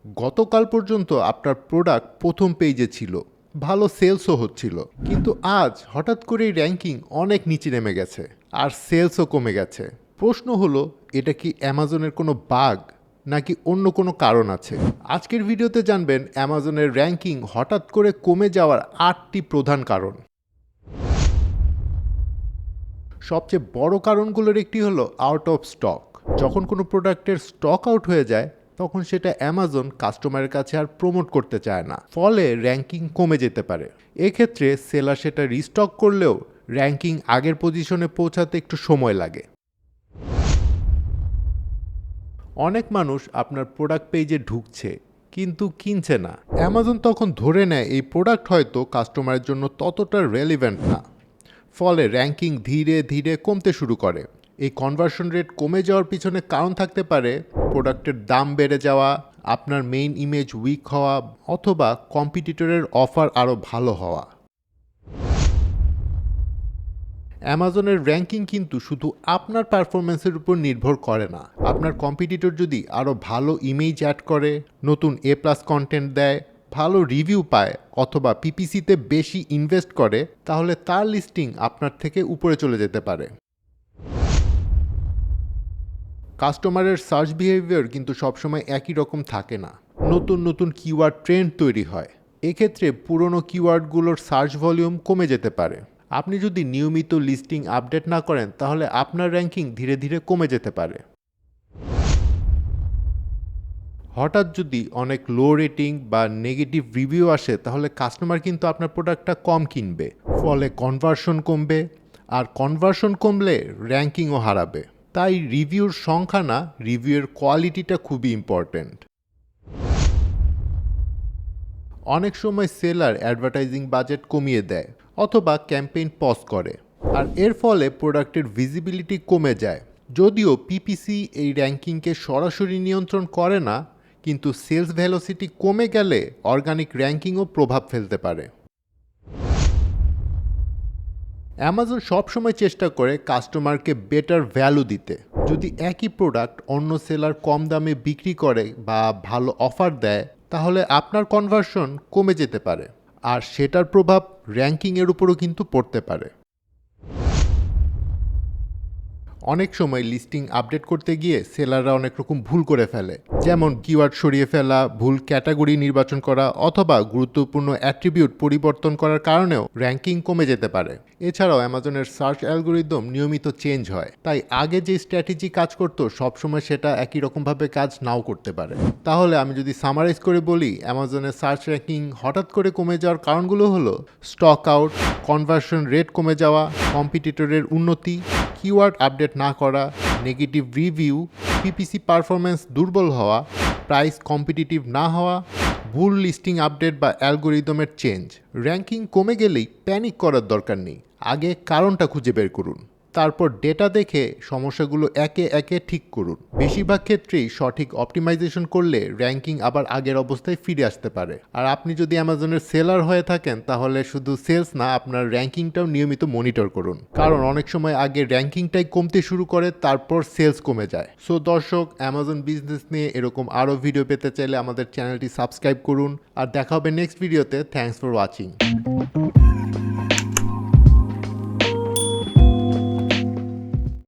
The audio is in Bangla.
গতকাল পর্যন্ত আপনার প্রোডাক্ট প্রথম পেজে ছিল, ভালো সেলসও হচ্ছিল, কিন্তু আজ হঠাৎ করেই র্যাঙ্কিং অনেক নিচে নেমে গেছে আর সেলসও কমে গেছে। প্রশ্ন হলো, এটা কি অ্যামাজনের কোনো বাগ নাকি অন্য কোনো কারণ আছে? আজকের ভিডিওতে জানবেন অ্যামাজনের র্যাঙ্কিং হঠাৎ করে কমে যাওয়ার 8টি প্রধান কারণ। সবচেয়ে বড় কারণগুলোর একটি হলো আউট অফ স্টক। যখন কোনো প্রোডাক্টের স্টক আউট হয়ে যায় তখন সেটা অ্যামাজন কাস্টমারের কাছে আর প্রমোট করতে চায় না, ফলে র্যাঙ্কিং কমে যেতে পারে। এক্ষেত্রে সেলার সেটা রিস্টক করলেও র্যাঙ্কিং আগের পজিশনে পৌঁছাতে একটু সময় লাগে। অনেক মানুষ আপনার প্রোডাক্ট পেজে ঢুকছে কিন্তু কিনছে না। অ্যামাজন তখন ধরে নেয় এই প্রোডাক্ট হয়তো কাস্টমারের জন্য ততটা রেলিভেন্ট না, ফলে র্যাঙ্কিং ধীরে ধীরে কমতে শুরু করে। এই কনভার্সন রেট কমে যাওয়ার পিছনে কারণ থাকতে পারে প্রোডাক্টের দাম বেড়ে যাওয়া, আপনার মেইন ইমেজ উইক হওয়া, অথবা কম্পিটিটরের অফার আরও ভালো হওয়া। অ্যামাজনের র্যাঙ্কিং কিন্তু শুধু আপনার পারফরমেন্সের উপর নির্ভর করে না। আপনার কম্পিটিটর যদি আরও ভালো ইমেজ অ্যাড করে, নতুন A+ কন্টেন্ট দেয়, ভালো রিভিউ পায়, অথবা পিপিসিতে বেশি ইনভেস্ট করে, তাহলে তার লিস্টিং আপনার থেকে উপরে চলে যেতে পারে। কাস্টমারের সার্চ বিহেভিয়ার কিন্তু সবসময় একই রকম থাকে না। নতুন নতুন কিওয়ার্ড ট্রেন্ড তৈরি হয়। এক্ষেত্রে পুরনো কিওয়ার্ডগুলোর সার্চ ভলিউম কমে যেতে পারে। আপনি যদি নিয়মিত লিস্টিং আপডেট না করেন তাহলে আপনার র্যাঙ্কিং ধীরে ধীরে কমে যেতে পারে। হঠাৎ যদি অনেক লো রেটিং বা নেগেটিভ রিভিউ আসে তাহলে কাস্টমার কিন্তু আপনার প্রোডাক্টটা কম কিনবে, ফলে কনভার্সন কমবে, আর কনভার্সন কমলে র্যাঙ্কিংও হারাবে। তাই রিভিউর সংখ্যা না, রিভিউয়ের কোয়ালিটিটা খুবই ইম্পর্ট্যান্ট। অনেক সময় সেলার অ্যাডভার্টাইজিং বাজেট কমিয়ে দেয় অথবা ক্যাম্পেইন পজ করে, আর এর ফলে প্রোডাক্টের ভিজিবিলিটি কমে যায়। যদিও পিপিসি এই র্যাঙ্কিংকে সরাসরি নিয়ন্ত্রণ করে না, কিন্তু সেলস ভেলোসিটি কমে গেলে অর্গানিক র্যাঙ্কিংও প্রভাব ফেলতে পারে। অ্যামাজন সবসময় চেষ্টা করে কাস্টমারকে বেটার ভ্যালু দিতে। যদি একই প্রোডাক্ট অন্য সেলার কম দামে বিক্রি করে বা ভালো অফার দেয় তাহলে আপনার কনভার্সন কমে যেতে পারে, আর সেটার প্রভাব র্যাঙ্কিংয়ের উপরও কিন্তু পড়তে পারে। অনেক সময় লিস্টিং আপডেট করতে গিয়ে সেলাররা অনেক রকম ভুল করে ফেলে, যেমন কিওয়ার্ড সরিয়ে ফেলা, ভুল ক্যাটাগরি নির্বাচন করা, অথবা গুরুত্বপূর্ণ অ্যাট্রিবিউট পরিবর্তন করার কারণেও র্যাঙ্কিং কমে যেতে পারে। এছাড়াও অ্যামাজনের সার্চ অ্যালগোরিদম নিয়মিত চেঞ্জ হয়, তাই আগে যে স্ট্র্যাটেজি কাজ করতো সবসময় সেটা একই রকমভাবে কাজ নাও করতে পারে। তাহলে আমি যদি সামারাইজ করে বলি, অ্যামাজনের সার্চ র্যাঙ্কিং হঠাৎ করে কমে যাওয়ার কারণগুলো হলো স্টক আউট, কনভার্সন রেট কমে যাওয়া, কম্পিটিটরের উন্নতি, কিওয়ার্ড আপডেট না করা, নেগেটিভ রিভিউ, পিপিসি পারফরমেন্স দুর্বল হওয়া, প্রাইস কম্পিটিটিভ না হওয়া, ভুল লিস্টিং আপডেট বা অ্যালগোরিদমের চেঞ্জ। র্যাঙ্কিং কমে গেলেই প্যানিক করার দরকার নেই, আগে কারণটা খুঁজে বের করুন, তারপর ডেটা দেখে সমস্যাগুলো একে একে ঠিক করুন। বেশিরভাগ ক্ষেত্রেই সঠিক অপটিমাইজেশন করলে র্যাঙ্কিং আবার আগের অবস্থায় ফিরে আসতে পারে। আর আপনি যদি অ্যামাজনের সেলার হয়ে থাকেন তাহলে শুধু সেলস না, আপনার র্যাঙ্কিংটাও নিয়মিত মনিটর করুন, কারণ অনেক সময় আগে র্যাঙ্কিংটাই কমতে শুরু করে তারপর সেলস কমে যায়। সো দর্শক, অ্যামাজন বিজনেস নিয়ে এরকম আরও ভিডিও পেতে চাইলে আমাদের চ্যানেলটি সাবস্ক্রাইব করুন, আর দেখা হবে নেক্সট ভিডিওতে। Thanks for watching.